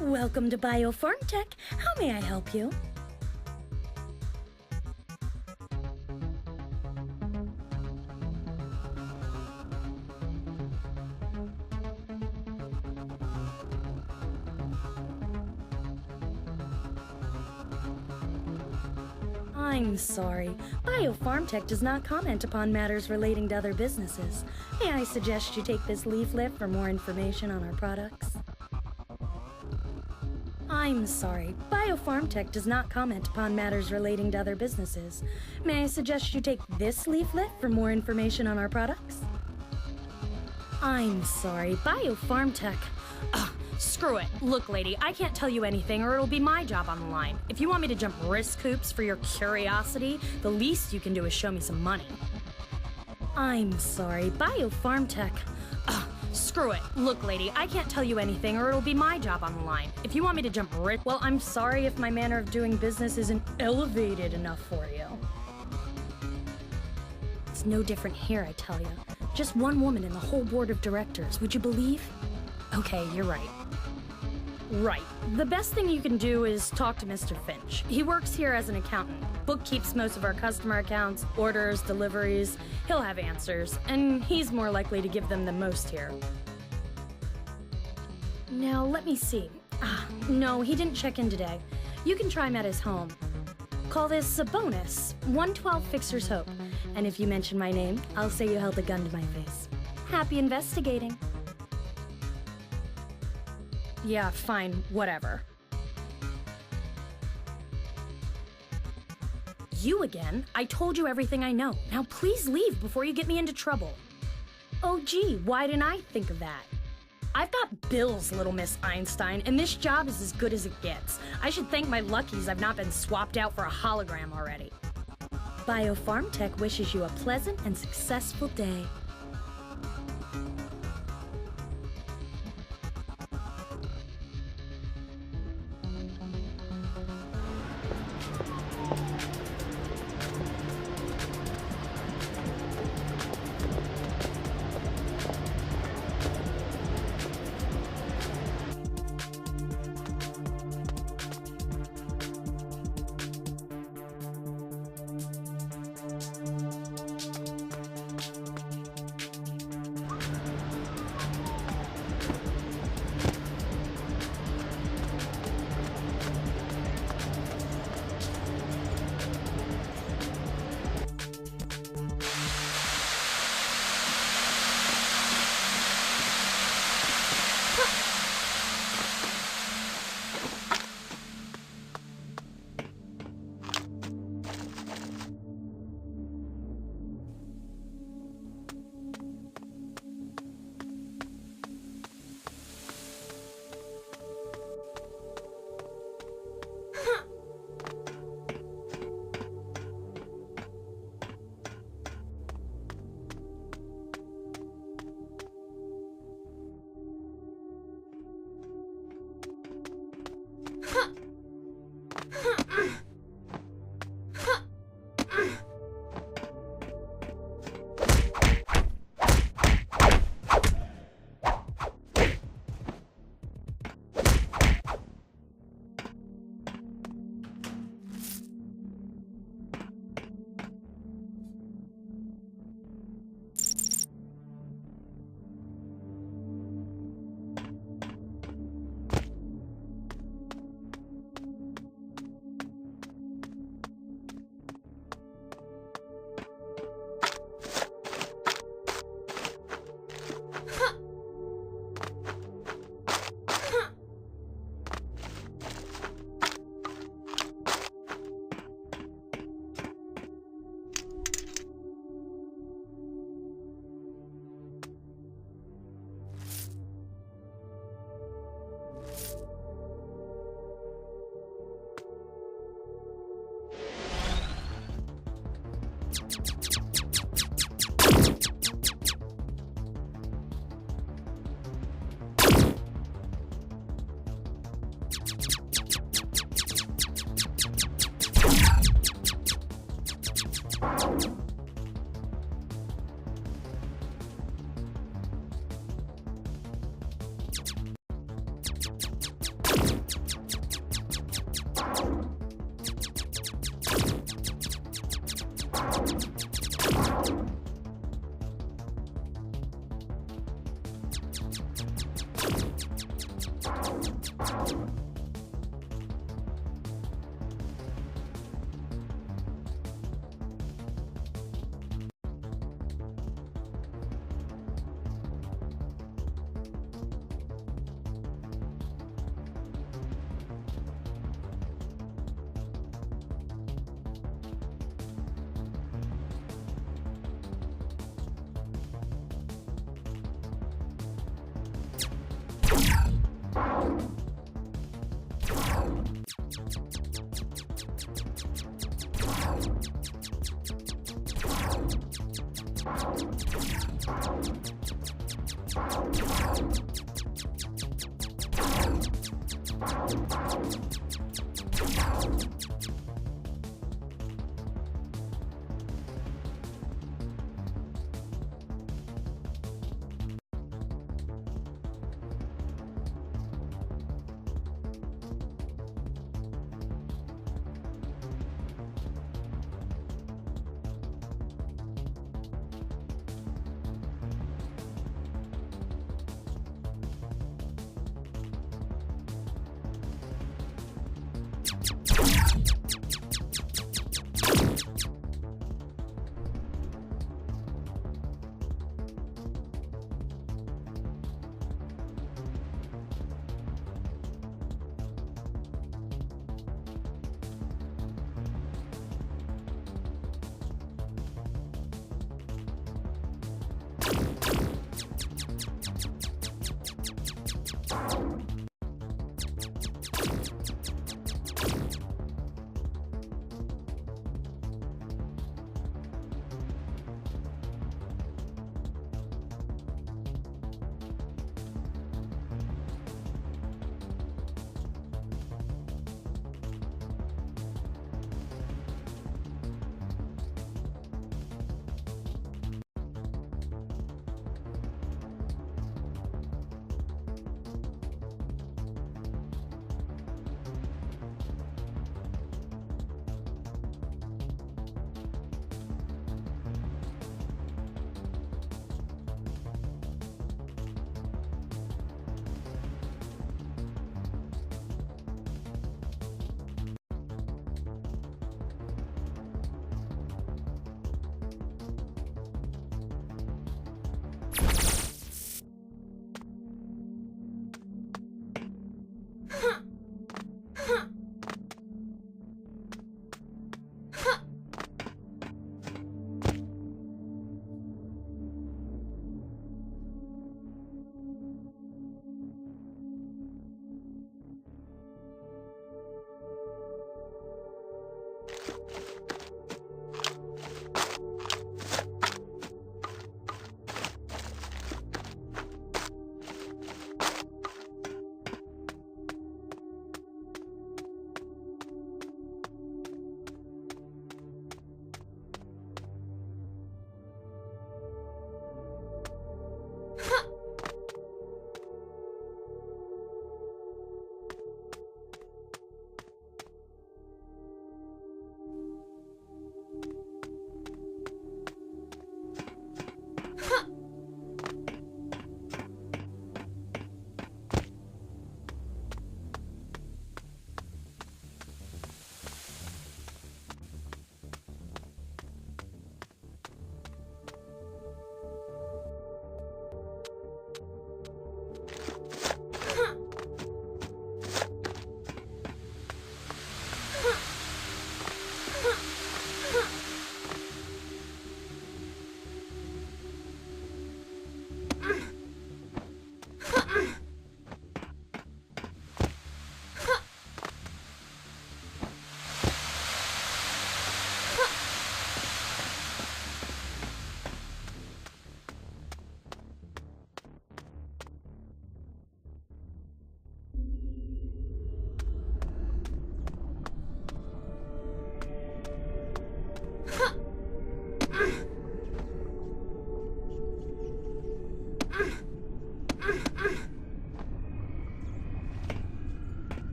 Welcome to Biopharm Tech. How may I help you? I'm sorry. Biopharm Tech does not comment upon matters relating to other businesses. May I suggest you take this leaflet for more information on our products? I'm sorry. Biopharm Tech does not comment upon matters relating to other businesses. May I suggest you take this leaflet for more information on our products? I'm sorry. Biopharm Tech. Ugh, screw it. Look, lady, I can't tell you anything or it'll be my job on the line. If you want me to jump risk hoops for your curiosity, the least you can do is show me some money. I'm sorry. Biopharm Tech. Ugh, screw it. Look, lady, I can't tell you anything or it'll be my job on the line. If you want me to jump risk... Well, I'm sorry if my manner of doing business isn't elevated enough for you. It's no different here, I tell you. Just one woman in the whole board of directors, would you believe? Okay, you're right. Right. The best thing you can do is talk to Mr. Finch. He works here as an accountant, bookkeeps most of our customer accounts, orders, deliveries. He'll have answers, and he's more likely to give them than most here. Now, let me see. No, he didn't check in today. You can try him at his home. Call this a bonus, 112 Fixer's Hope. And if you mention my name, I'll say you held a gun to my face. Happy investigating. Yeah, fine, whatever. You again? I told you everything I know. Now please leave before you get me into trouble. Oh gee, why didn't I think of that? I've got bills, little Miss Einstein, and this job is as good as it gets. I should thank my luckies I've not been swapped out for a hologram already. Biopharm Tech wishes you a pleasant and successful day.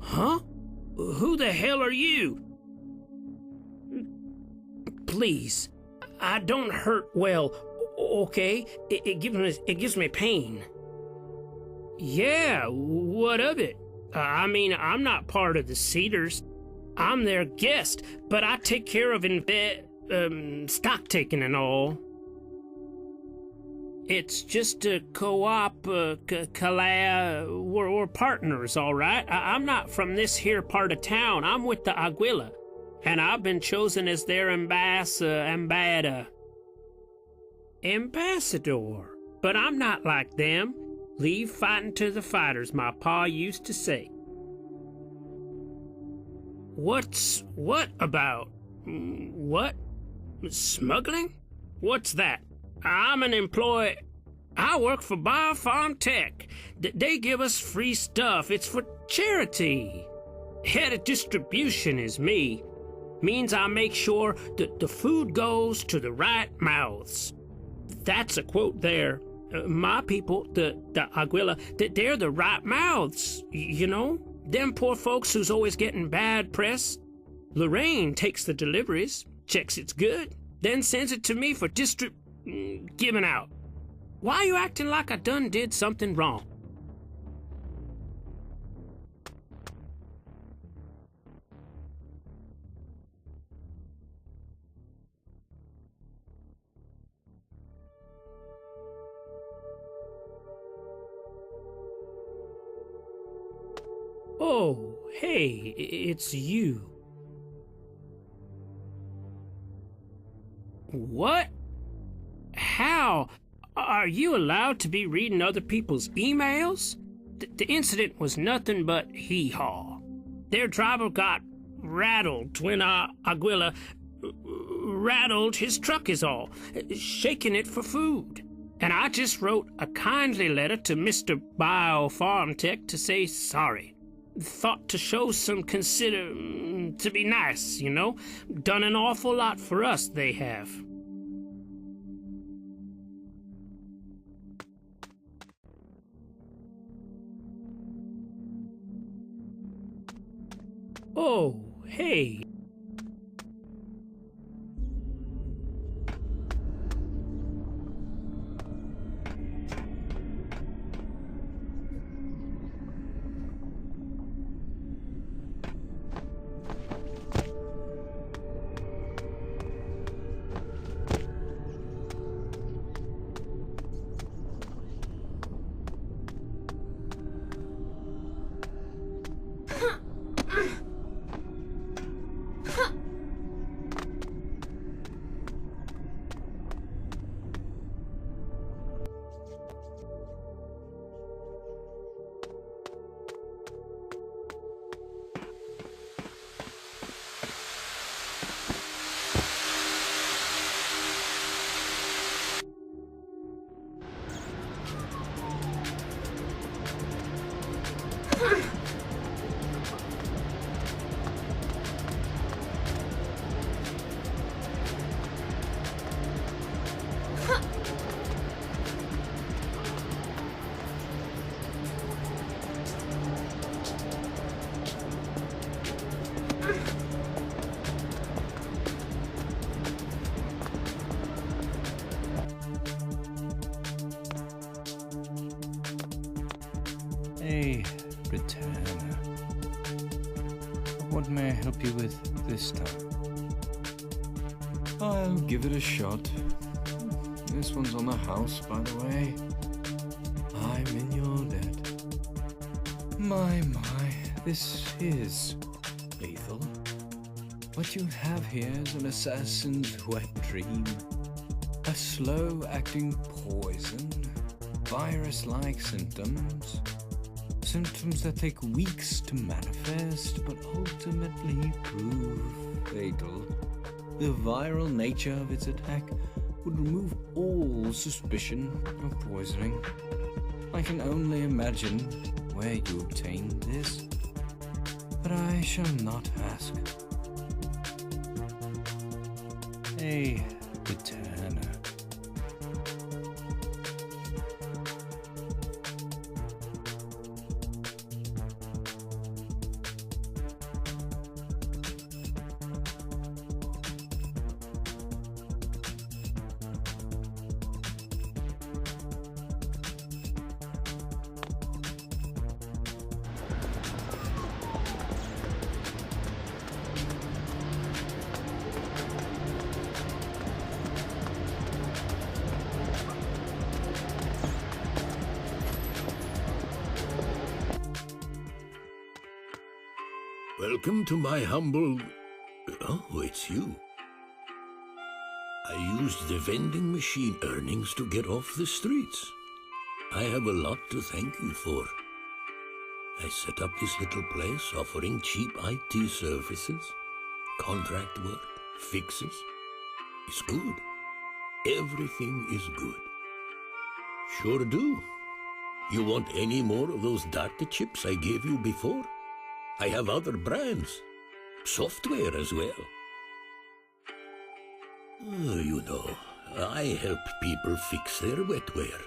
Huh? Who the hell are you? Please, I don't hurt well, okay? It gives me pain. Yeah, what of it? I mean, I'm not part of the Cedars. I'm their guest, but I take care of stock taking and all. It's just a co-op, we're partners, all right? I'm not from this here part of town. I'm with the Aguila, and I've been chosen as their ambassador. But I'm not like them. Leave fighting to the fighters, my pa used to say. What about? What? Smuggling? What's that? I'm an employee. I work for Biofarm Tech. They give us free stuff. It's for charity. Head of distribution is me. Means I make sure that the food goes to the right mouths. That's a quote there. My people, the Aguila, they're the right mouths, you know? Them poor folks who's always getting bad press. Lorraine takes the deliveries, checks it's good, then sends it to me for giving out. Why you acting like I done did something wrong? Oh, hey, it's you. What? How? Are you allowed to be reading other people's emails? The incident was nothing but hee-haw. Their driver got rattled when Aguila rattled his truck is all, shaking it for food. And I just wrote a kindly letter to Mr. Biofarm Tech to say sorry. Thought to show some to be nice, you know? Done an awful lot for us, they have. Oh, hey. Hey, Britannia. What may I help you with this time? I'll give it a shot. This one's on the house, by the way. I'm in your debt. My, this is lethal. What you have here is an assassin's wet dream. A slow-acting poison virus-like symptoms. Symptoms that take weeks to manifest, but ultimately prove fatal. The viral nature of its attack would remove all suspicion of poisoning. I can only imagine where you obtained this, but I shall not ask. Hey, Britannia. Welcome to my humble... Oh, it's you. I used the vending machine earnings to get off the streets. I have a lot to thank you for. I set up this little place offering cheap IT services, contract work, fixes. It's good. Everything is good. Sure do. You want any more of those data chips I gave you before? I have other brands. Software as well. You know, I help people fix their wetware.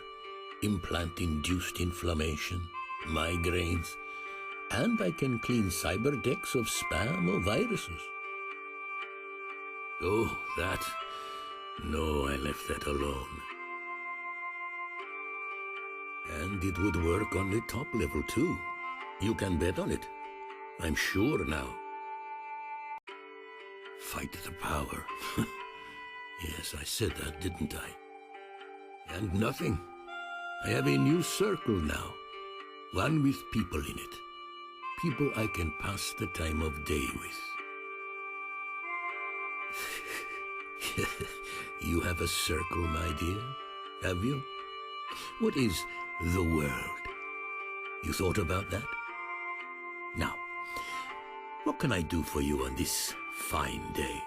Implant-induced inflammation, migraines, and I can clean cyberdecks of spam or viruses. Oh, that... No, I left that alone. And it would work on the top level too. You can bet on it. I'm sure now. Fight the power. Yes, I said that, didn't I? And nothing. I have a new circle now. One with people in it. People I can pass the time of day with. You have a circle, my dear, have you? What is the world? You thought about that? Now, what can I do for you on this fine day?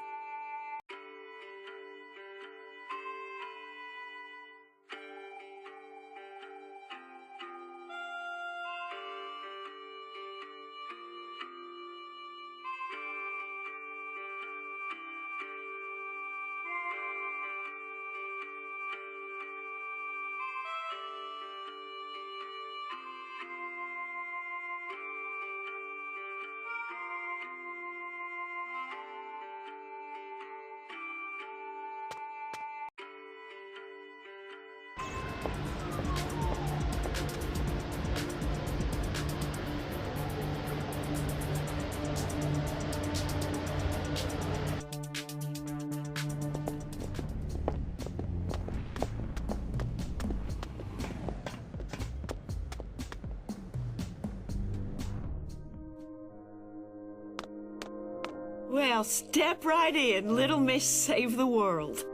Well, step right in, little Miss Save the World.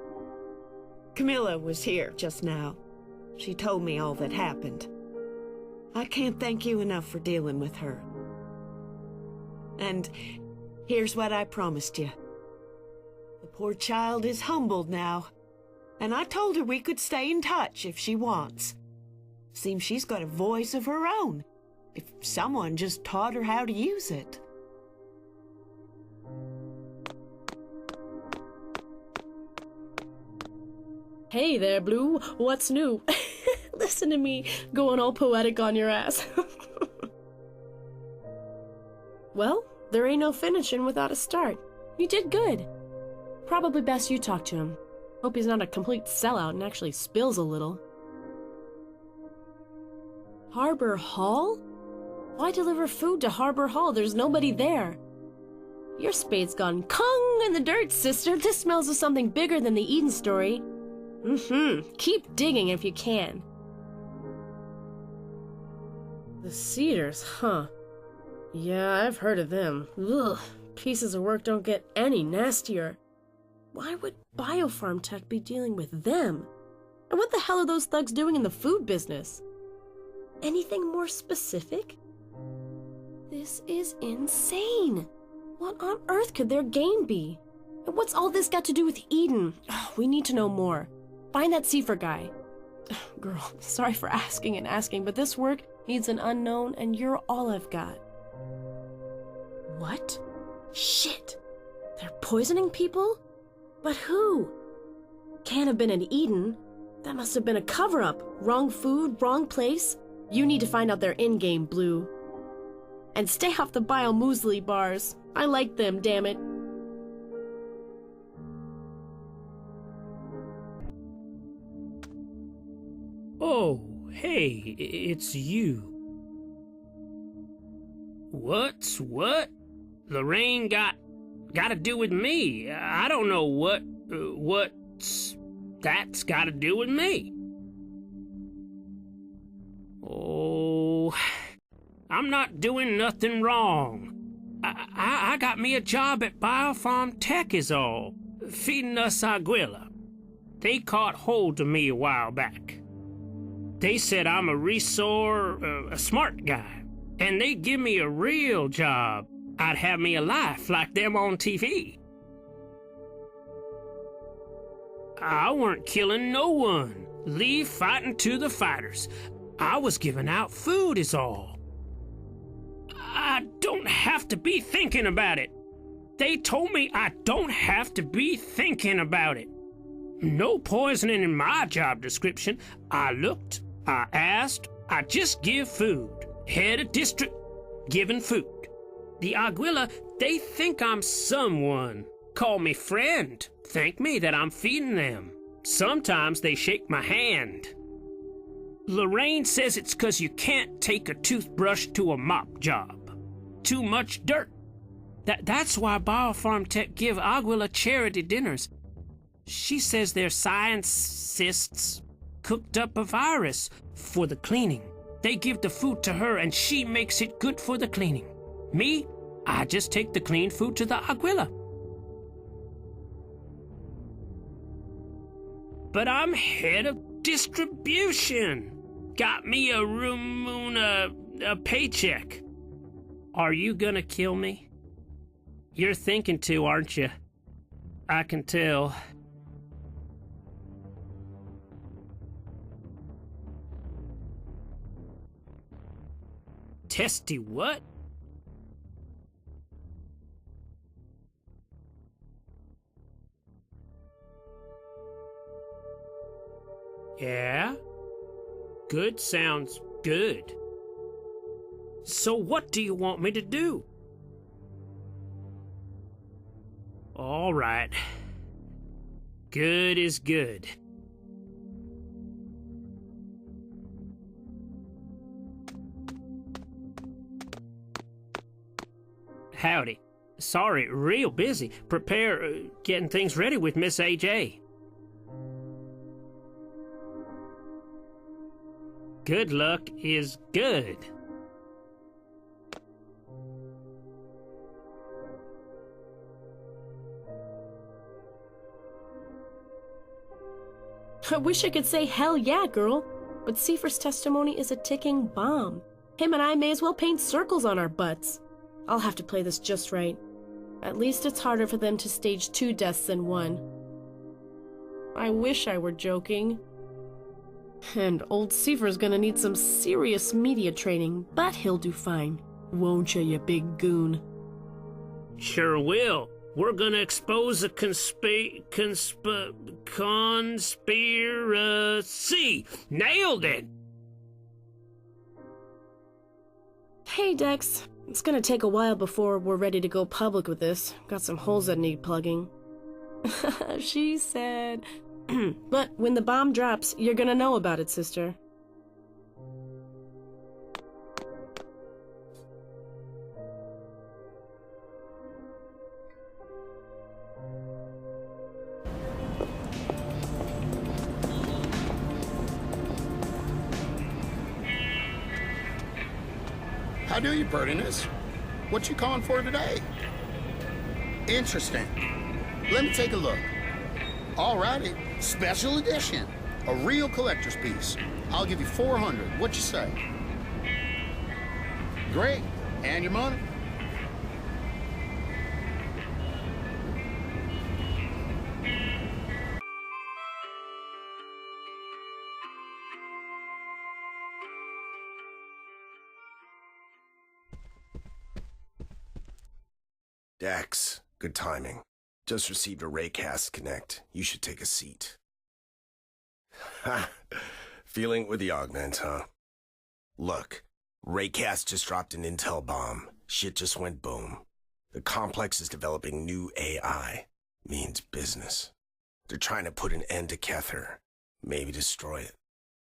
Camilla was here just now. She told me all that happened. I can't thank you enough for dealing with her. And here's what I promised you. The poor child is humbled now, and I told her we could stay in touch if she wants. Seems she's got a voice of her own, if someone just taught her how to use it. Hey there, Blue. What's new? Listen to me going all poetic on your ass. Well, there ain't no finishing without a start. You did good. Probably best you talk to him. Hope he's not a complete sellout and actually spills a little. Harbor Hall? Why deliver food to Harbor Hall? There's nobody there. Your spade's gone kung in the dirt, sister. This smells of something bigger than the Eden story. Keep digging if you can. The Cedars, huh? Yeah, I've heard of them. Ugh, pieces of work don't get any nastier. Why would Biopharm Tech be dealing with them? And what the hell are those thugs doing in the food business? Anything more specific? This is insane. What on earth could their game be? And what's all this got to do with Eden? Oh, we need to know more. Find that Seifer guy. Girl, sorry for asking and asking, but this work needs an unknown, and you're all I've got. What? Shit. They're poisoning people? But who? Can't have been in Eden. That must have been a cover-up. Wrong food, wrong place. You need to find out their in-game, Blue. And stay off the Bio-Muesli bars. I like them, damn it. Oh, hey, it's you. What? Lorraine got to do with me? I don't know what's that's got to do with me. Oh, I'm not doing nothing wrong. I got me a job at Biofarm Tech is all, feeding us Aguila. They caught hold of me a while back. They said I'm a smart guy, and they'd give me a real job. I'd have me a life like them on TV. I weren't killing no one. Leave fighting to the fighters. I was giving out food is all. I don't have to be thinking about it. They told me I don't have to be thinking about it. No poisoning in my job description. I looked, I asked, I just give food. Head of district, giving food. The Aguila, they think I'm someone. Call me friend. Thank me that I'm feeding them. Sometimes they shake my hand. Lorraine says it's 'cause you can't take a toothbrush to a mop job. Too much dirt. That's why Biofarm Tech give Aguila charity dinners. She says their scientists cooked up a virus for the cleaning. They give the food to her and she makes it good for the cleaning. Me, I just take the clean food to the Aguila. But I'm head of distribution. Got me a room, a paycheck. Are you gonna kill me? You're thinking to, aren't you? I can tell. Testy what? Yeah? Good sounds good. So what do you want me to do? All right. Good is good. Howdy. Sorry, real busy. Prepare getting things ready with Miss AJ. Good luck is good. I wish I could say hell yeah, girl. But Seifer's testimony is a ticking bomb. Him and I may as well paint circles on our butts. I'll have to play this just right. At least it's harder for them to stage 2 deaths than 1. I wish I were joking. And old Seifer's gonna need some serious media training, but he'll do fine. Won't you big goon? Sure will. We're gonna expose a conspiracy. Nailed it! Hey, Dex. It's gonna take a while before we're ready to go public with this. Got some holes that need plugging. She said... But when the bomb drops, you're gonna know about it, sister. How do you, Purtiness? What you calling for today? Interesting. Let me take a look. Alrighty, special edition. A real collector's piece. I'll give you 400. What you say? Great. And your money? Dex, good timing. Just received a Raycast Connect. You should take a seat. Ha! Feeling it with the augment, huh? Look, Raycast just dropped an intel bomb. Shit just went boom. The complex is developing new AI. Means business. They're trying to put an end to Kether. Maybe destroy it.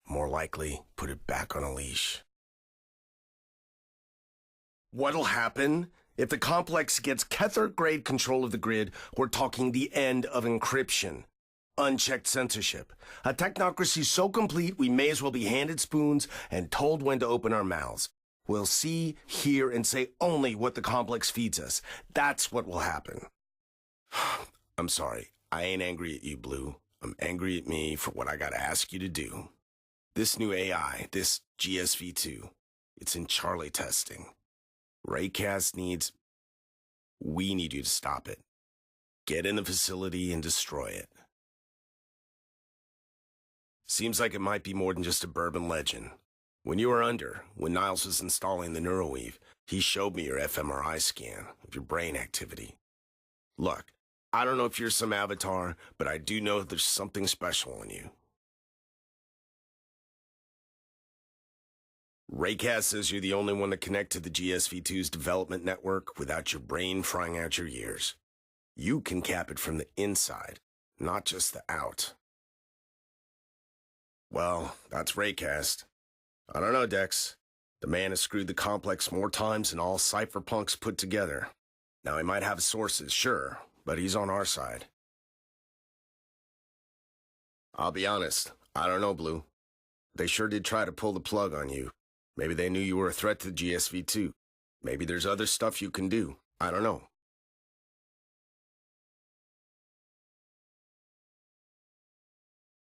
More likely, put it back on a leash. What'll happen? If the complex gets Kether-grade control of the grid, we're talking the end of encryption. Unchecked censorship. A technocracy so complete we may as well be handed spoons and told when to open our mouths. We'll see, hear, and say only what the complex feeds us. That's what will happen. I'm sorry. I ain't angry at you, Blue. I'm angry at me for what I gotta ask you to do. This new AI, this GSV-2, it's in Charlie testing. Raycast we need you to stop it. Get in the facility and destroy it. Seems like it might be more than just a bourbon legend. When you were under, when Niles was installing the Neuroweave, he showed me your fMRI scan of your brain activity. Look, I don't know if you're some avatar, but I do know there's something special in you. Raycast says you're the only one to connect to the GSV-2's development network without your brain frying out your ears. You can cap it from the inside, not just the out. Well, that's Raycast. I don't know, Dex. The man has screwed the complex more times than all cypherpunks put together. Now, he might have sources, sure, but he's on our side. I'll be honest, I don't know, Blue. They sure did try to pull the plug on you. Maybe they knew you were a threat to the GSV-2. Maybe there's other stuff you can do. I don't know.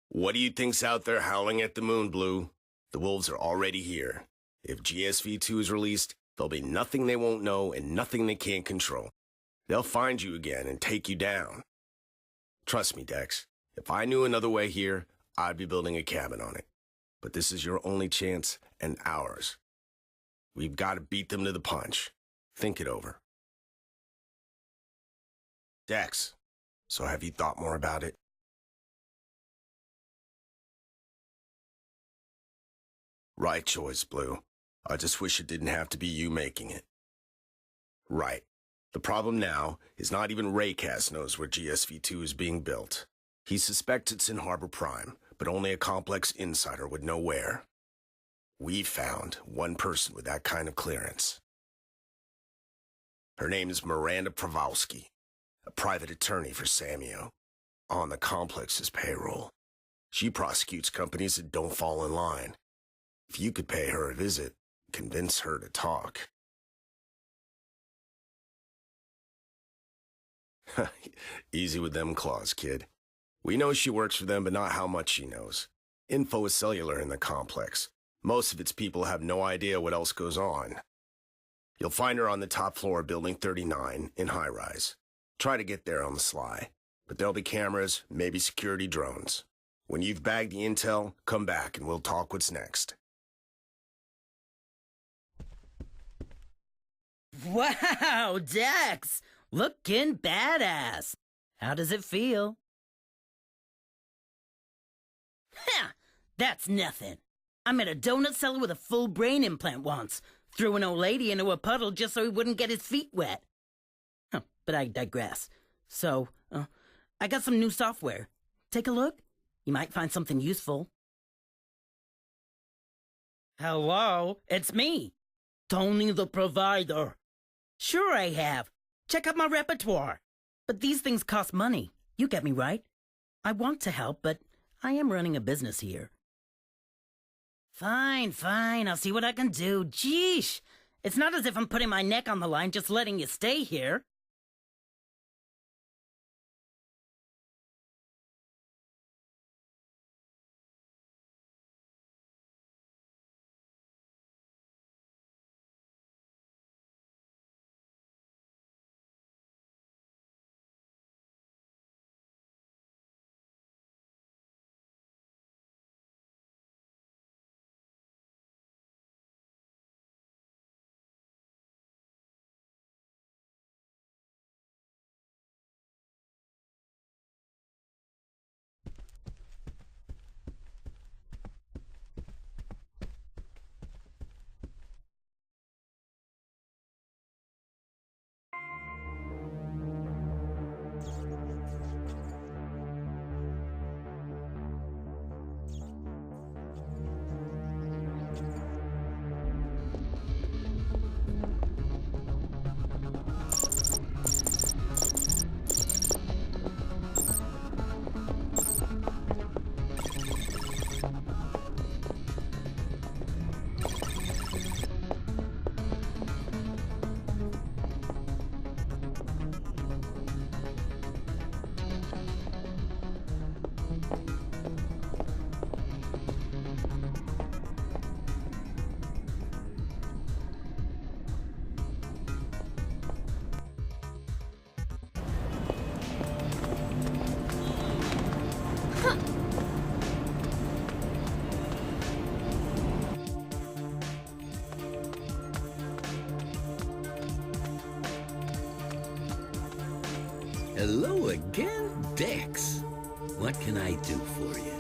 What do you think's out there howling at the moon, Blue? The wolves are already here. If GSV-2 is released, there'll be nothing they won't know and nothing they can't control. They'll find you again and take you down. Trust me, Dex. If I knew another way here, I'd be building a cabin on it. But this is your only chance and ours. We've got to beat them to the punch. Think it over. Dex, so have you thought more about it? Right choice, Blue. I just wish it didn't have to be you making it. Right. The problem now is not even Raycast knows where GSV-2 is being built. He suspects it's in Harbor Prime, but only a complex insider would know where. We found one person with that kind of clearance. Her name is Miranda Pravowski, a private attorney for Samio, on the complex's payroll. She prosecutes companies that don't fall in line. If you could pay her a visit, convince her to talk. Easy with them claws, kid. We know she works for them, but not how much she knows. Info is cellular in the complex. Most of its people have no idea what else goes on. You'll find her on the top floor of Building 39 in high-rise. Try to get there on the sly. But there'll be cameras, maybe security drones. When you've bagged the intel, come back and we'll talk what's next. Wow, Dex! Looking badass! How does it feel? Ha! That's nothing. I met a donut seller with a full brain implant once. Threw an old lady into a puddle just so he wouldn't get his feet wet. Huh, but I digress. So, I got some new software. Take a look. You might find something useful. Hello, it's me, Tony the Provider. Sure I have. Check out my repertoire. But these things cost money. You get me right? I want to help, but I am running a business here. Fine, I'll see what I can do. Jeesh! It's not as if I'm putting my neck on the line just letting you stay here. Hello again, Dex. What can I do for you?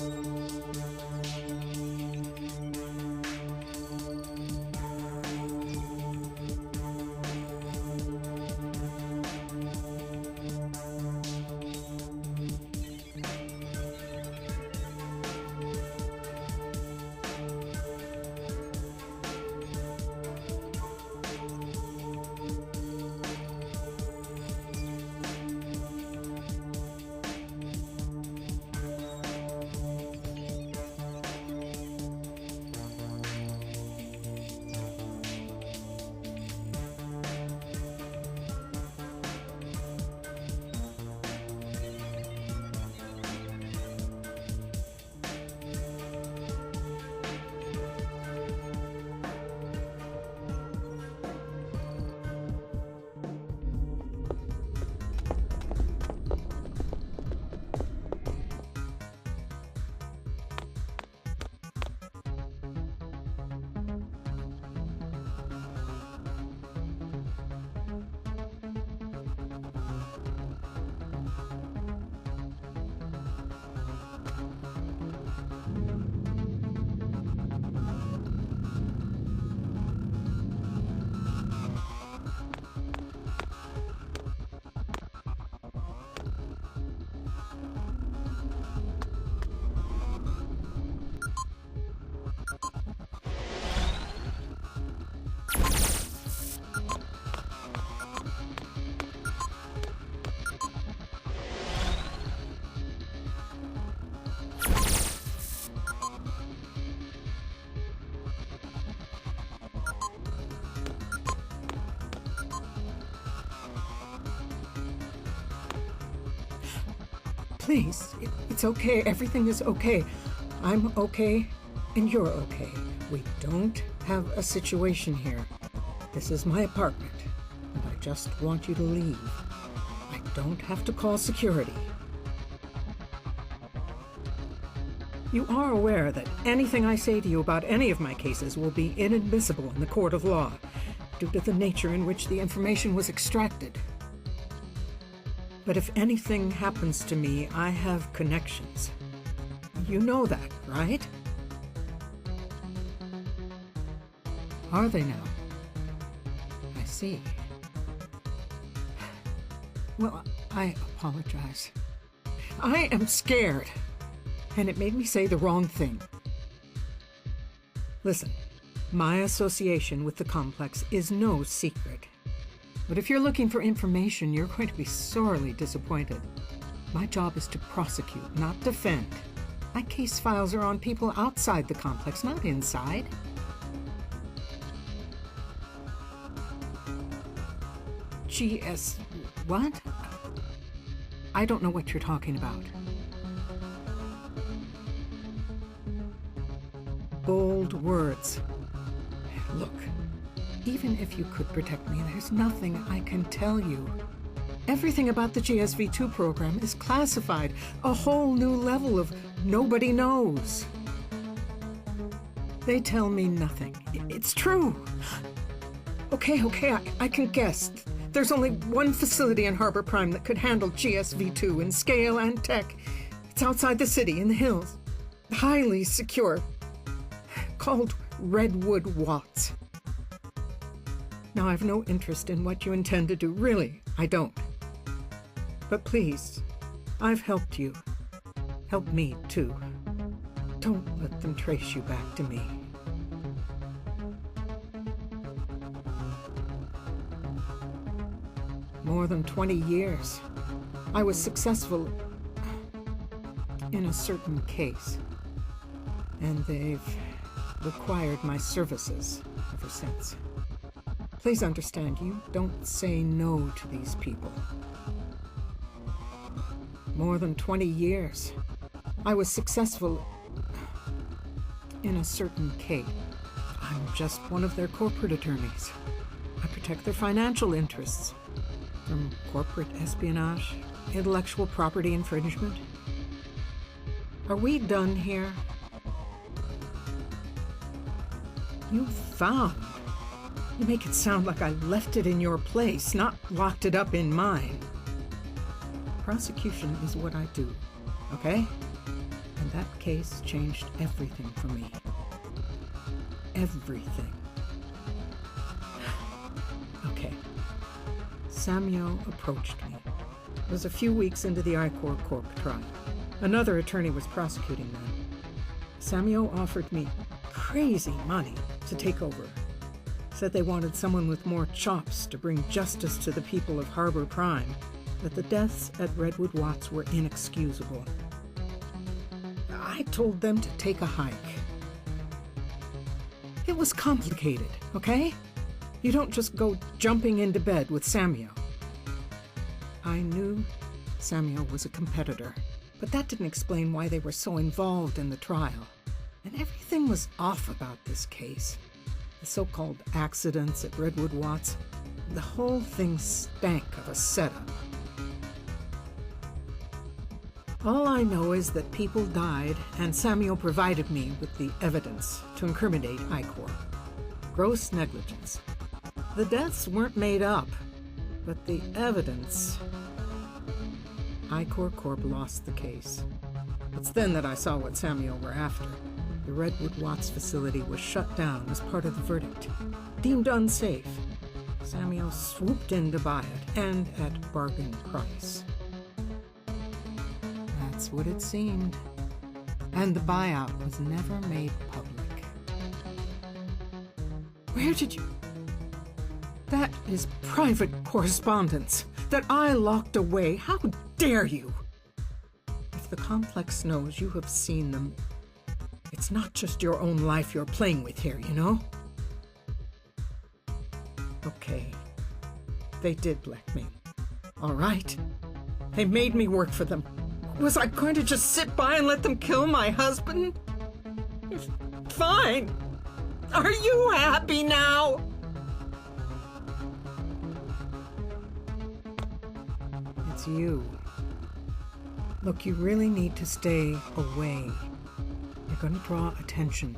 Please, it's okay. Everything is okay. I'm okay, and you're okay. We don't have a situation here. This is my apartment, and I just want you to leave. I don't have to call security. You are aware that anything I say to you about any of my cases will be inadmissible in the court of law, due to the nature in which the information was extracted. But if anything happens to me, I have connections. You know that, right? Are they now? I see. Well, I apologize. I am scared, and it made me say the wrong thing. Listen, my association with the complex is no secret. But if you're looking for information, you're going to be sorely disappointed. My job is to prosecute, not defend. My case files are on people outside the complex, not inside. GS... what? I don't know what you're talking about. Bold words. Look. Even if you could protect me, there's nothing I can tell you. Everything about the GSV2 program is classified. A whole new level of nobody knows. They tell me nothing. It's true. Okay, I can guess. There's only one facility in Harbor Prime that could handle GSV2 in scale and tech. It's outside the city, in the hills. Highly secure. Called Redwood Watts. Now, I've no interest in what you intend to do. Really, I don't. But please, I've helped you. Help me, too. Don't let them trace you back to me. More than 20 years. I was successful in a certain case. And they've required my services ever since. Please understand, you don't say no to these people. More than 20 years. I was successful in a certain case. I'm just one of their corporate attorneys. I protect their financial interests from corporate espionage, intellectual property infringement. Are we done here? You found. You make it sound like I left it in your place, not locked it up in mine. prosecution is what I do, okay? And that case changed everything for me. Everything. Okay. Samuel approached me. It was a few weeks into the I-Corps Corp trial. Another attorney was prosecuting them. Samuel offered me crazy money to take over. Said they wanted someone with more chops to bring justice to the people of Harbor Prime, that the deaths at Redwood Watts were inexcusable. I told them to take a hike. It was complicated, okay? You don't just go jumping into bed with Samuel. I knew Samuel was a competitor, but that didn't explain why they were so involved in the trial. And everything was off about this case. The so-called accidents at Redwood Watts, the whole thing stank of a setup. All I know is that people died, and Samuel provided me with the evidence to incriminate I-Corps. Gross negligence. The deaths weren't made up, but the evidence... I-Corps Corp lost the case. It's then that I saw what Samuel were after. The Redwood Watts facility was shut down as part of the verdict. Deemed unsafe. Samuel swooped in to buy it, and at bargain price. That's what it seemed. And the buyout was never made public. Where did you... That is private correspondence that I locked away. How dare you? If the complex knows you have seen them, it's not just your own life you're playing with here, you know? Okay. They did let me. All right. They made me work for them. Was I going to just sit by and let them kill my husband? Fine. Are you happy now? It's you. Look, you really need to stay away. You're going to draw attention.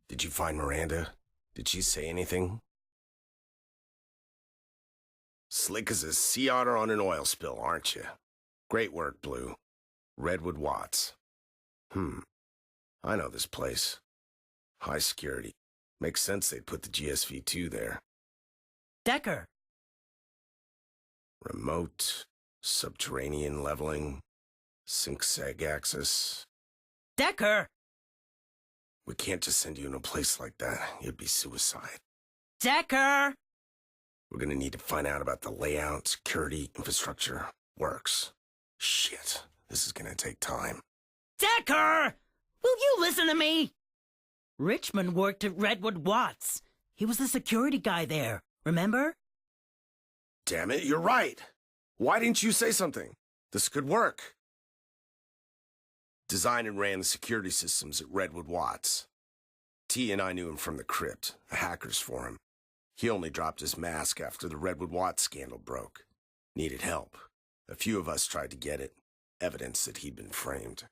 Did you find Miranda? Did she say anything? Slick as a sea otter on an oil spill, aren't you? Great work, Blue. Redwood Watts. I know this place. High security. Makes sense they'd put the GSV-2 there. Decker! Remote, subterranean leveling, sync-seg access. Decker! We can't just send you in a place like that. It'd be suicide. Decker! We're gonna need to find out about the layout, security, infrastructure, works. Shit, this is gonna take time. Decker! Will you listen to me? Richmond worked at Redwood Watts. He was the security guy there, remember? Damn it, you're right. Why didn't you say something? This could work. Designed and ran the security systems at Redwood Watts. T and I knew him from the crypt, the hackers for him. He only dropped his mask after the Redwood Watts scandal broke. Needed help. A few of us tried to get it. Evidence that he'd been framed.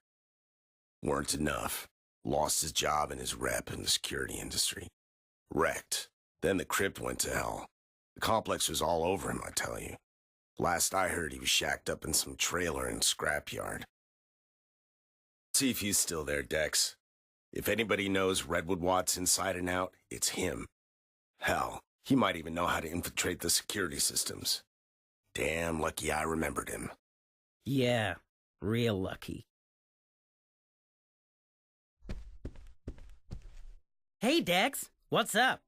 Weren't enough. Lost his job and his rep in the security industry. Wrecked. Then the crypt went to hell. The complex was all over him, I tell you. Last I heard, he was shacked up in some trailer in scrapyard. See if he's still there, Dex. If anybody knows Redwood Watts inside and out, it's him. Hell, he might even know how to infiltrate the security systems. Damn lucky I remembered him. Yeah, real lucky. Hey, Dex, what's up?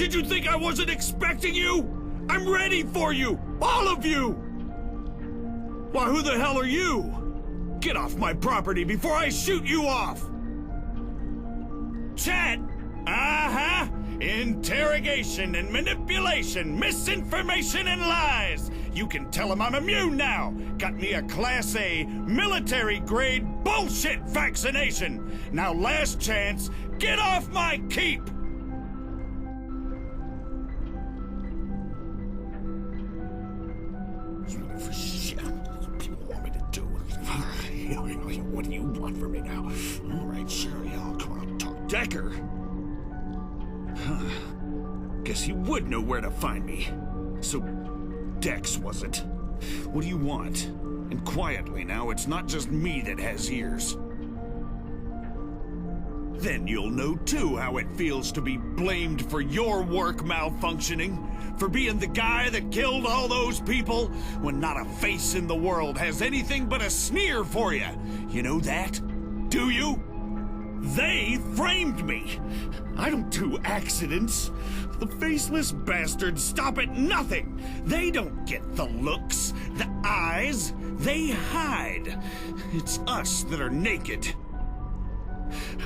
Did you think I wasn't expecting you? I'm ready for you! All of you! Why, who the hell are you? Get off my property before I shoot you off! Chat! Uh-huh! Interrogation and manipulation, misinformation and lies! You can tell him I'm immune now. Got me a Class A, military-grade bullshit vaccination. Now last chance, get off my keep! Shit. People want me to do. What do you want from me now? All right, sure, yeah, come on, talk. Decker? Huh. Guess he would know where to find me. So, Dex was it? What do you want? And quietly now, it's not just me that has ears. Then you'll know too how it feels to be blamed for your work malfunctioning. For being the guy that killed all those people when not a face in the world has anything but a sneer for you. You know that? Do you? They framed me. I don't do accidents. The faceless bastards stop at nothing. They don't get the looks, the eyes. They hide. It's us that are naked.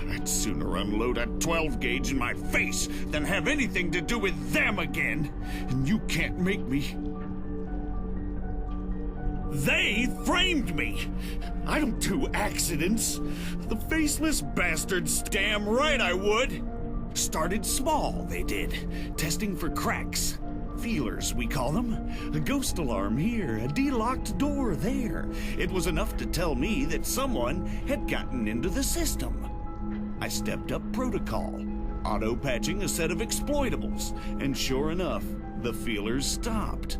I'd sooner unload a 12-gauge in my face than have anything to do with them again. And you can't make me. They framed me. I don't do accidents. The faceless bastards, damn right I would. Started small, they did. Testing for cracks. Feelers, we call them. A ghost alarm here, a de-locked door there. It was enough to tell me that someone had gotten into the system. I stepped up protocol, auto-patching a set of exploitables, and sure enough, the feelers stopped.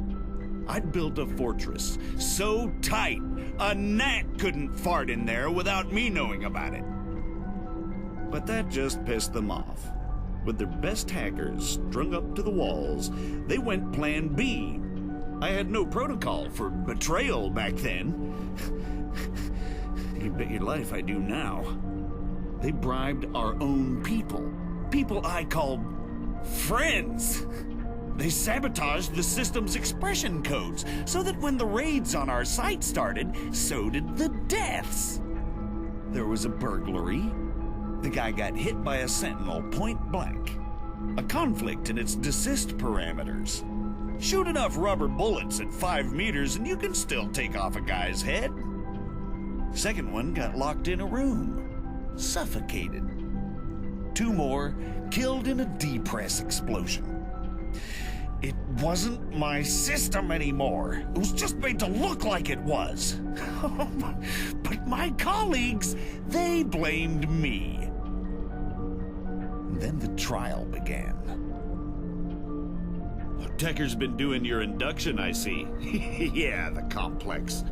I'd built a fortress so tight, a gnat couldn't fart in there without me knowing about it. But that just pissed them off. With their best hackers strung up to the walls, they went Plan B. I had no protocol for betrayal back then. You bet your life I do now. They bribed our own people. People I called friends. They sabotaged the system's expression codes so that when the raids on our site started, so did the deaths. There was a burglary. The guy got hit by a sentinel point blank. A conflict in its desist parameters. Shoot enough rubber bullets at 5 meters and you can still take off a guy's head. Second one got locked in a room. Suffocated. 2 more killed in a depress explosion. It wasn't my system anymore. It was just made to look like it was. But my colleagues, they blamed me. Then the trial began. Decker's been doing your induction, I see. Yeah, the complex.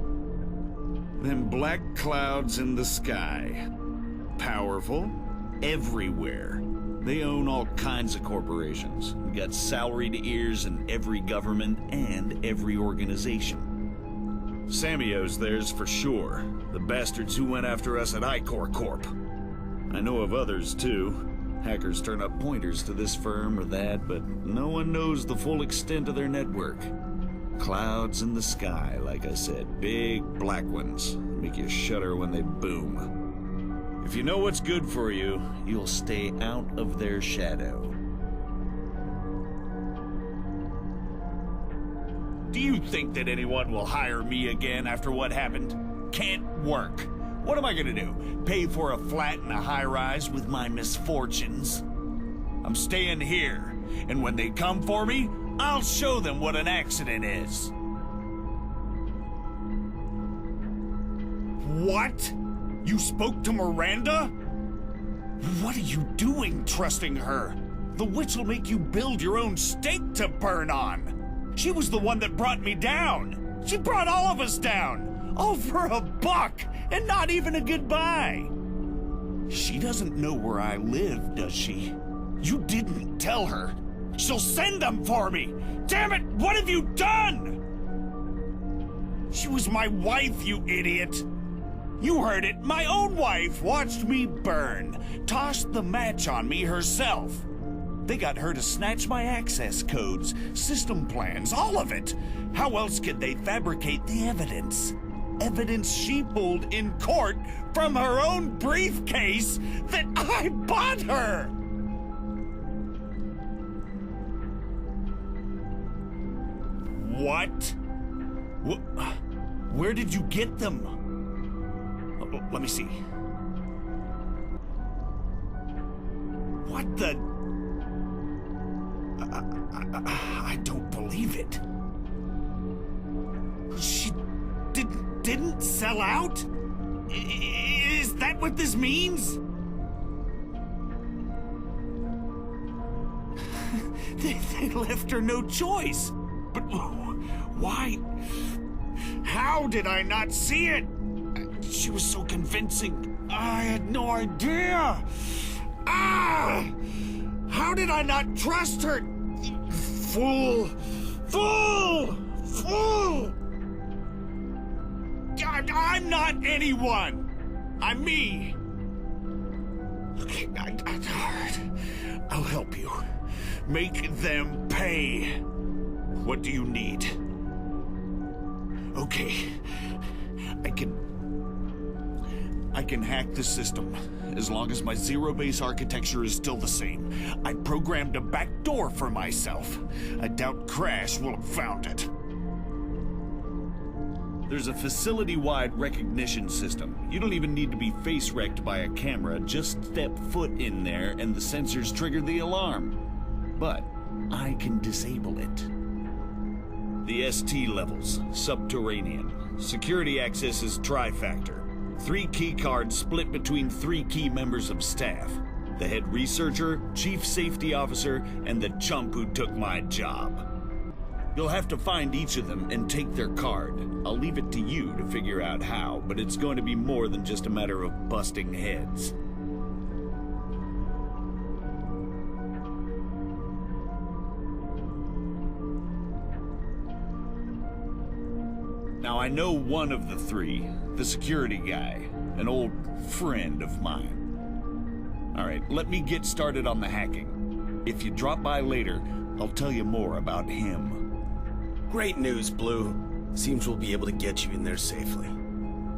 Them black clouds in the sky. Powerful, everywhere. They own all kinds of corporations. We got salaried ears in every government and every organization. Samio's theirs for sure. The bastards who went after us at Icor Corp. I know of others too. Hackers turn up pointers to this firm or that, but no one knows the full extent of their network. Clouds in the sky, like I said. Big black ones. Make you shudder when they boom. If you know what's good for you, you'll stay out of their shadow. Do you think that anyone will hire me again after what happened? Can't work. What am I gonna do? Pay for a flat in a high-rise with my misfortunes? I'm staying here, and when they come for me, I'll show them what an accident is. What? You spoke to Miranda? What are you doing, trusting her? The witch will make you build your own stake to burn on. She was the one that brought me down. She brought all of us down. All for $1, and not even a goodbye. She doesn't know where I live, does she? You didn't tell her. She'll send them for me. Damn it, what have you done? She was my wife, you idiot. You heard it. My own wife watched me burn, tossed the match on me herself. They got her to snatch my access codes, system plans, all of it. How else could they fabricate the evidence? Evidence she pulled in court from her own briefcase that I bought her! What? Where did you get them? Let me see. What the... I don't believe it. She didn't sell out? Is that what this means? They left her no choice. But why? How did I not see it? She was so convincing. I had no idea. How did I not trust her? Fool! I'm not anyone. I'm me. Okay, I'll help you. Make them pay. What do you need? Okay. I can hack the system, as long as my zero-base architecture is still the same. I programmed a back door for myself. I doubt Crash will have found it. There's a facility-wide recognition system. You don't even need to be face-wrecked by a camera. Just step foot in there and the sensors trigger the alarm. But I can disable it. The ST levels, subterranean. Security access is trifactor. 3 key cards split between 3 key members of staff. The head researcher, chief safety officer, and the chump who took my job. You'll have to find each of them and take their card. I'll leave it to you to figure out how, but it's going to be more than just a matter of busting heads. Now, I know one of the 3, the security guy, an old friend of mine. All right, let me get started on the hacking. If you drop by later, I'll tell you more about him. Great news, Blue. Seems we'll be able to get you in there safely.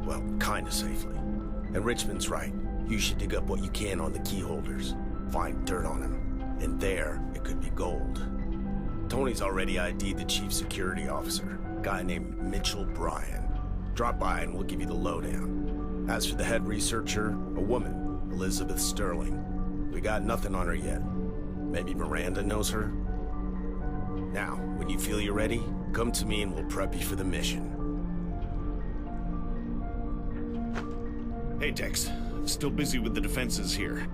Well, kinda safely. And Richmond's right. You should dig up what you can on the key holders. Find dirt on them. And there, it could be gold. Tony's already ID'd the chief security officer, a guy named Mitchell Bryan. Drop by and we'll give you the lowdown. As for the head researcher, a woman, Elizabeth Sterling. We got nothing on her yet. Maybe Miranda knows her? Now, when you feel you're ready, come to me and we'll prep you for the mission. Hey, Tex. Still busy with the defenses here.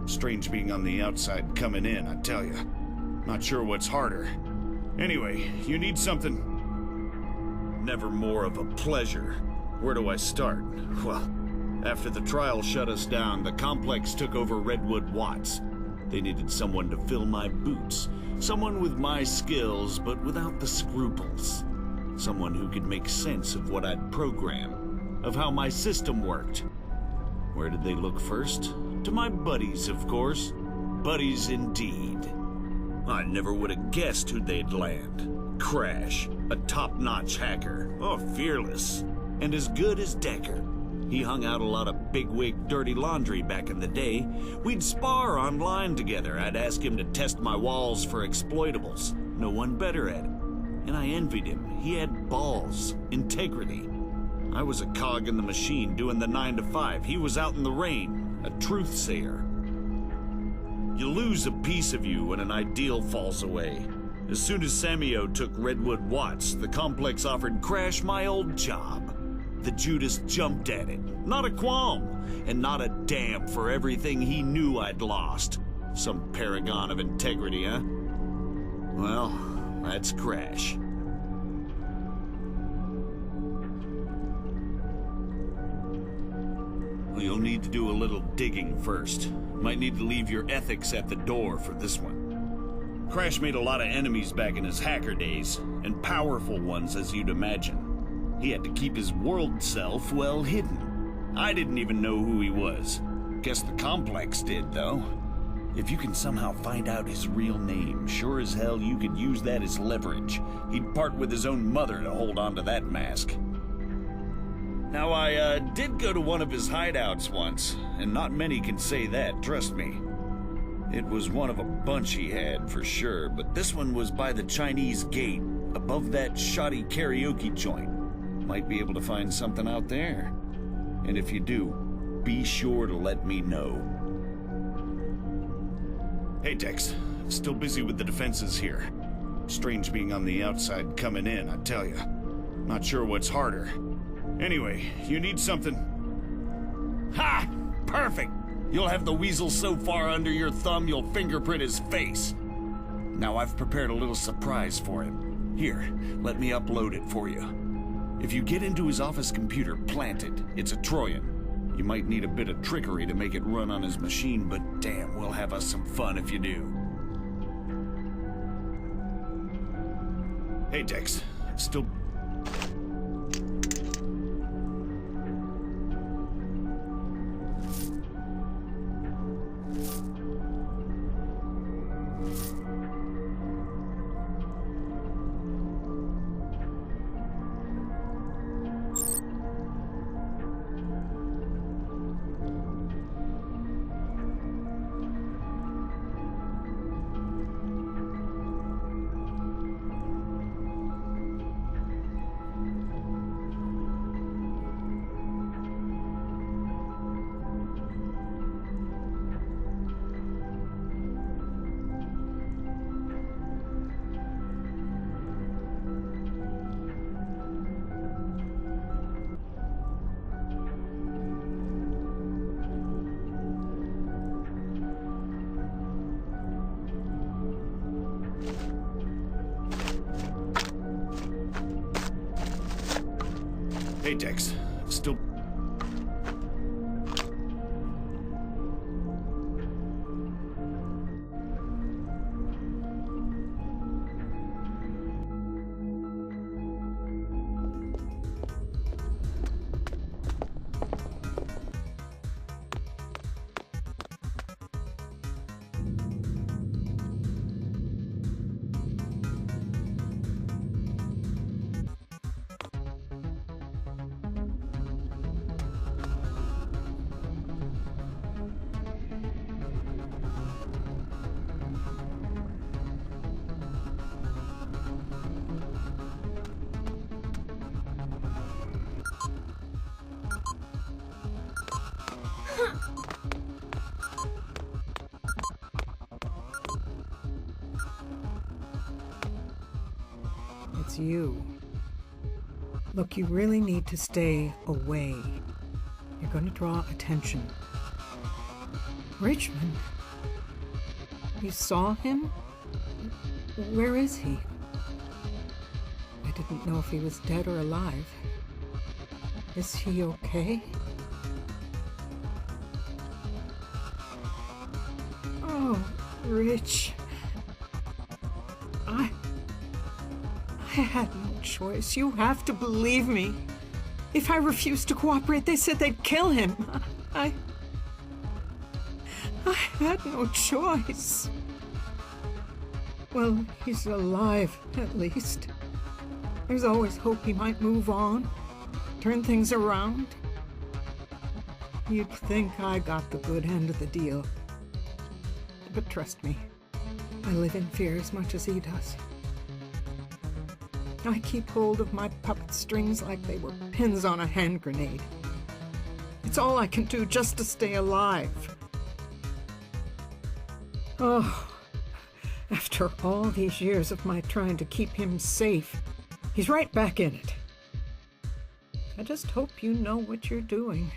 Strange being on the outside coming in, I tell ya. Not sure what's harder. Anyway, you need something? Never more of a pleasure. Where do I start? Well, after the trial shut us down, the complex took over Redwood Watts. They needed someone to fill my boots. Someone with my skills, but without the scruples. Someone who could make sense of what I'd programmed, of how my system worked. Where did they look first? To my buddies, of course. Buddies indeed. I never would have guessed who they'd land. Crash, a top-notch hacker. Oh, fearless. And as good as Decker. He hung out a lot of bigwig dirty laundry back in the day. We'd spar online together. I'd ask him to test my walls for exploitables. No one better at it. And I envied him. He had balls, integrity. I was a cog in the machine doing the 9 to 5. He was out in the rain, a truth sayer. You lose a piece of you when an ideal falls away. As soon as Samio took Redwood Watts, the complex offered Crash my old job. The Judas jumped at it, not a qualm, and not a damn for everything he knew I'd lost. Some paragon of integrity, huh? Well, that's Crash. Well, you'll need to do a little digging first. Might need to leave your ethics at the door for this one. Crash made a lot of enemies back in his hacker days, and powerful ones, as you'd imagine. He had to keep his world self well hidden. I didn't even know who he was. Guess the complex did, though. If you can somehow find out his real name, sure as hell you could use that as leverage. He'd part with his own mother to hold on to that mask. Now, I did go to one of his hideouts once, and not many can say that, trust me. It was one of a bunch he had, for sure, but this one was by the Chinese gate, above that shoddy karaoke joint. Might be able to find something out there. And if you do, be sure to let me know. Hey, Tex. Still busy with the defenses here. Strange being on the outside coming in, I tell ya. Not sure what's harder. Anyway, you need something... Ha! Perfect! You'll have the weasel so far under your thumb you'll fingerprint his face. Now I've prepared a little surprise for him. Here, let me upload it for you. If you get into his office computer, plant it. It's a Trojan. You might need a bit of trickery to make it run on his machine, but damn, we'll have us some fun if you do. Hey, Dex. Still... Hey, Dex. Still... It's you. Look, you really need to stay away. You're going to draw attention. Richmond? You saw him? Where is he? I didn't know if he was dead or alive. Is he okay? Oh, Rich. I had no choice. You have to believe me. If I refused to cooperate, they said they'd kill him. I had no choice. Well, he's alive, at least. There's always hope he might move on, turn things around. You'd think I got the good end of the deal. But trust me, I live in fear as much as he does. I keep hold of my puppet strings like they were pins on a hand grenade. It's all I can do just to stay alive. Oh, after all these years of my trying to keep him safe, he's right back in it. I just hope you know what you're doing.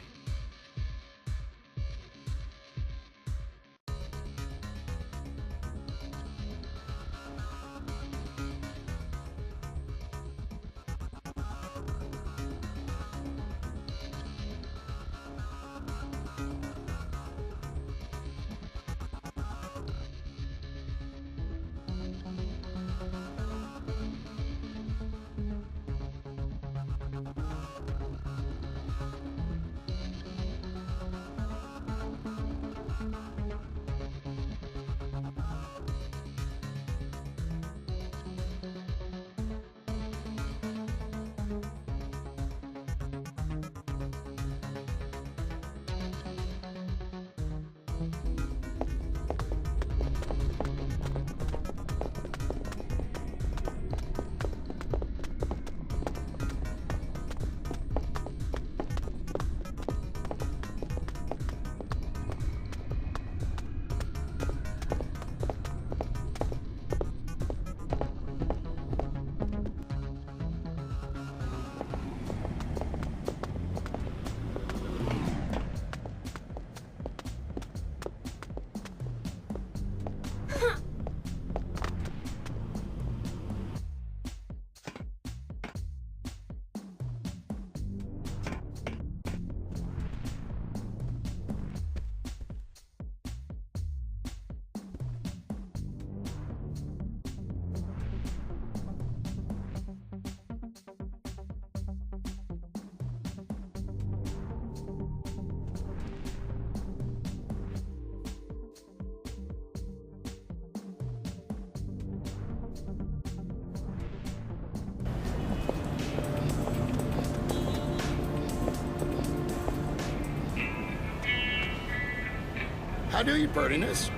How do you, Birdiness?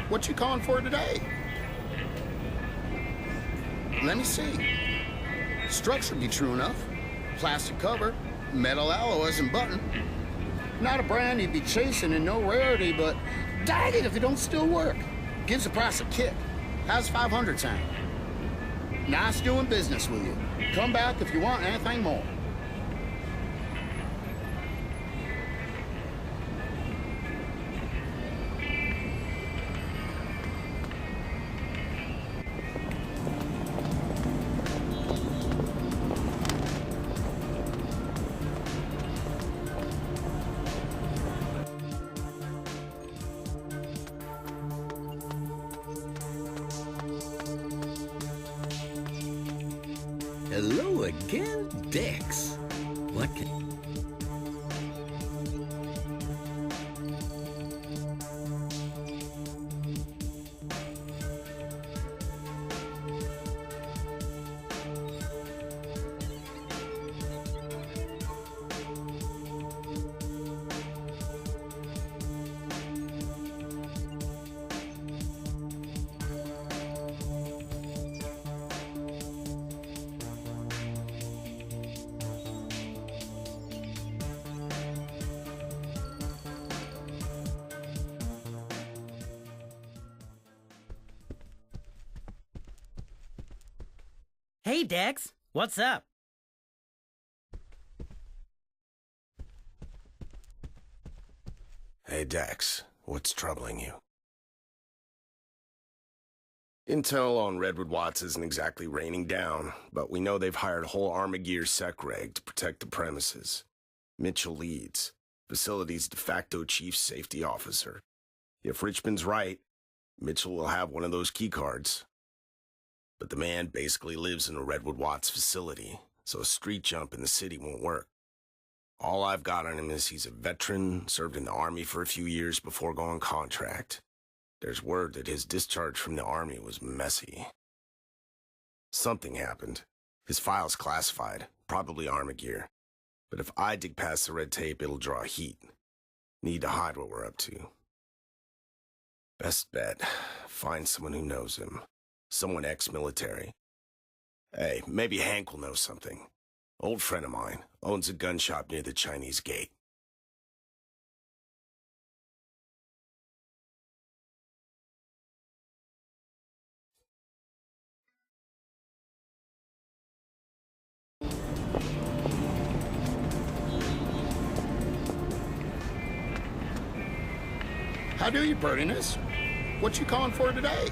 What you calling for today? Let me see. Structure be true enough. Plastic cover, metal alloys and button. Not a brand you'd be chasing and no rarity, but dang it if it don't still work. Gives the price a kick. How's 500 sound? Nice doing business with you. Come back if you want anything more. Hello again, Dex. What can... Hey, Dex. What's up? Hey, Dex. What's troubling you? Intel on Redwood Watts isn't exactly raining down, but we know they've hired a whole Armagear sec reg to protect the premises. Mitchell leads, facility's de facto chief safety officer. If Richmond's right, Mitchell will have one of those key cards. But the man basically lives in a Redwood Watts facility, so a street jump in the city won't work. All I've got on him is he's a veteran, served in the Army for a few years before going contract. There's word that his discharge from the Army was messy. Something happened. His file's classified, probably Armagear. But if I dig past the red tape, it'll draw heat. Need to hide what we're up to. Best bet, find someone who knows him. Someone ex-military. Hey, maybe Hank will know something. Old friend of mine, owns a gun shop near the Chinese gate. How do you, Birdiness? What you calling for today?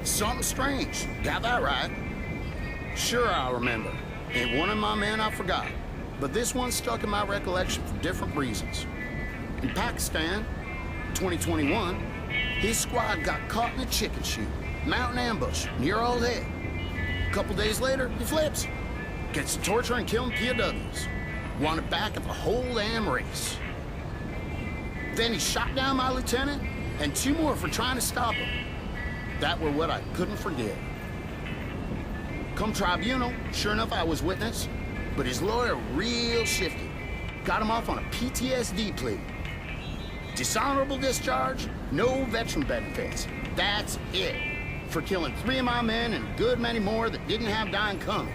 Something strange. Got that right. Sure, I'll remember. Ain't one of my men I forgot. But this one stuck in my recollection for different reasons. In Pakistan, 2021, his squad got caught in a chicken shoot, mountain ambush, near Old Head. A couple days later, he flips. Gets to torture and killing POWs. Wanted back at the whole damn race. Then he shot down my lieutenant, and 2 more for trying to stop him. That were what I couldn't forget. Come tribunal, sure enough I was witness, but his lawyer real shifty. Got him off on a PTSD plea. Dishonorable discharge, no veteran benefits. That's it. For killing 3 of my men and a good many more that didn't have dying coming.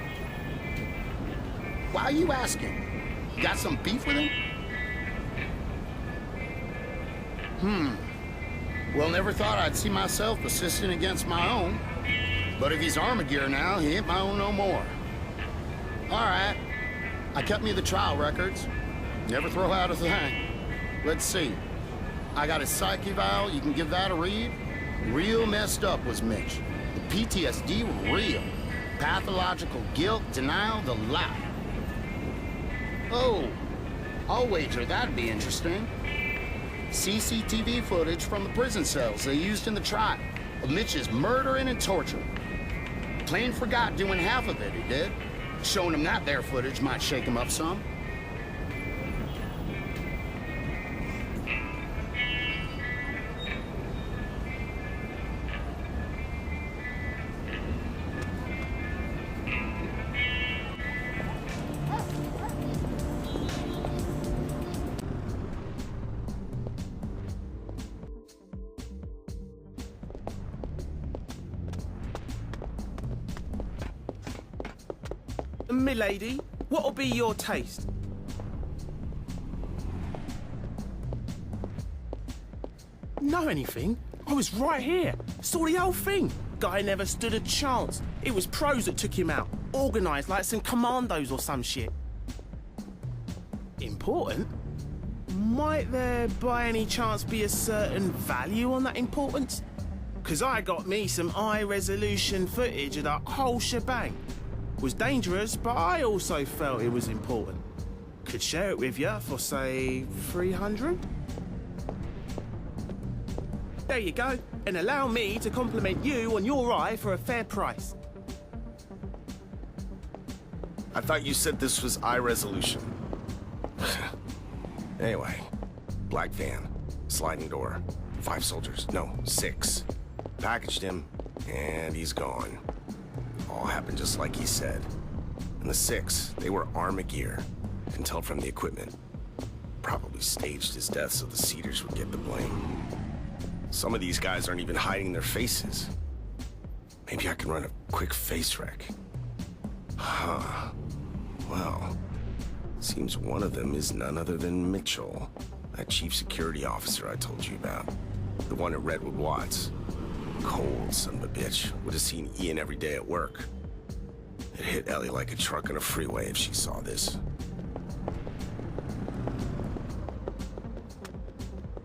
Why are you asking? You got some beef with him? Well, never thought I'd see myself assisting against my own. But if he's Armagear now, he ain't my own no more. All right. I kept me the trial records. Never throw out a thing. Let's see. I got his psych eval. You can give that a read. Real messed up was Mitch. The PTSD were real. Pathological guilt, denial, the lot. Oh, I'll wager that'd be interesting. CCTV footage from the prison cells they used in the trial of Mitch's murdering and torture. Plain forgot doing half of it, he did. Showing him that there footage might shake him up some. milady, what'll be your taste? Know anything? I was right here. Saw the whole thing. Guy never stood a chance. It was pros that took him out. Organised like some commandos or some shit. Important? Might there by any chance be a certain value on that importance? Because I got me some high-resolution footage of that whole shebang. Was dangerous, but I also felt it was important. Could share it with you for, say, 300? There you go, and allow me to compliment you on your eye for a fair price. I thought you said this was high resolution. Anyway, black van, sliding door, 5 soldiers, no, 6. Packaged him, and he's gone. All happened just like he said. And the 6, they were Armagear. Can tell from the equipment. Probably staged his death so the Cedars would get the blame. Some of these guys aren't even hiding their faces. Maybe I can run a quick face rec. Huh. Well, seems one of them is none other than Mitchell, that chief security officer I told you about. The one at Redwood Watts. Cold son of a bitch. Would have seen Ian every day at work. It hit Ellie like a truck on a freeway if she saw this.